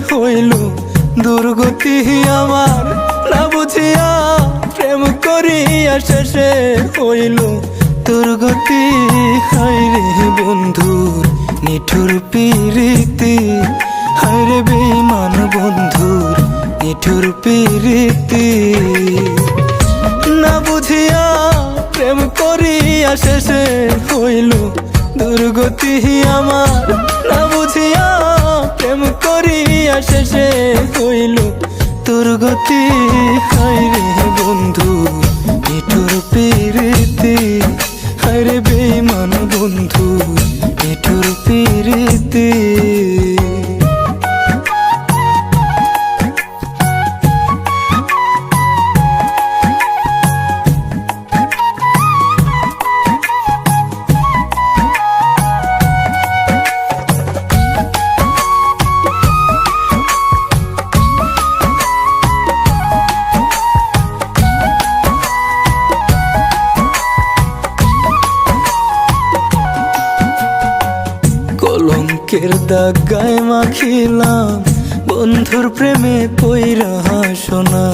হইল দুর্গতি আমার, না বুঝিয়া প্রেম করিয়া শেষে হইল দুর্গতি। হায়রে বন্ধুর নিঠুর পিরিতি, হায়রে বেঈমান বন্ধুর নিঠুর পিরিতি। না বুঝিয়া প্রেম করিয়া শেষে হইল দুর্গতি আমার, না বুঝিয়া প্রেম করিয়া শেষে হইল দুর্গতি। হায়রে বন্ধুর নিঠুর পিরিতি, হায়রে বেঈমান বন্ধুর নিঠুর পিরিতি। কলঙ্কের দাগ গায়ে মাখিলাম বন্ধুর প্রেমে পইরা, শোনা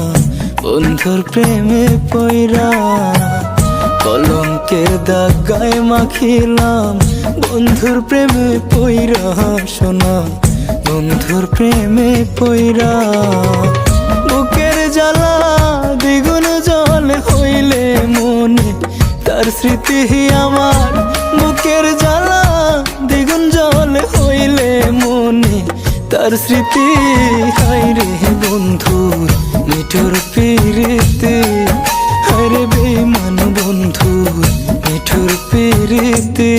বন্ধুর প্রেমে পইরা। কলঙ্কের দাগ গায়ে মাখিলাম বন্ধুর প্রেমে পইরা, শোনা বন্ধুর প্রেমে পইরা। বুকের জ্বালা দ্বিগুণ জলে হইলে মনে তার স্মৃতি আমার, বুকের জ্বালা দ্বিগুণ জলে হইলে মনে তার স্মৃতি। হায়রে বন্ধুর নিঠুর পিরিতি, হায়রে বেঈমান বন্ধুর নিঠুর পিরিতি।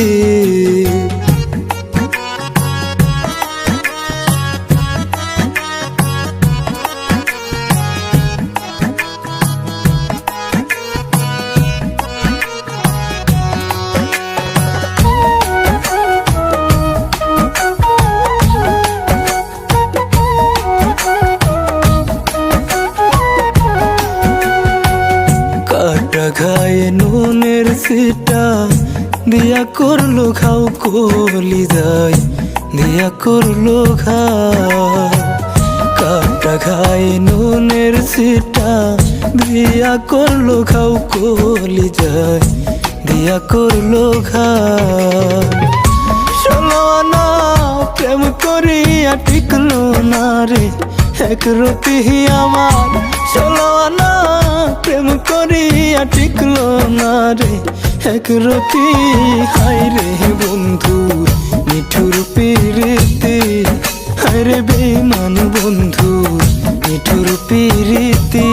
কাটা ঘায়ে নুনের সিটা দিয়া করলো ঘাও কলি যায়, দিয়া করলো ঘাও। কাটা ঘায়ে নুনের সিটা দিয়া করলো ঘাও কলি যায়, দিয়া করলো ঘাও। 16 আনা প্রেম করিয়া টিকলো না রে এক রতি আমার, 16 আনা প্রেম করিয়া টিকলো না রে এক রতি। হায়রে বন্ধুর নিঠুর পিরিতি, হায়রে বেঈমান বন্ধুর নিঠুর পিরিতি।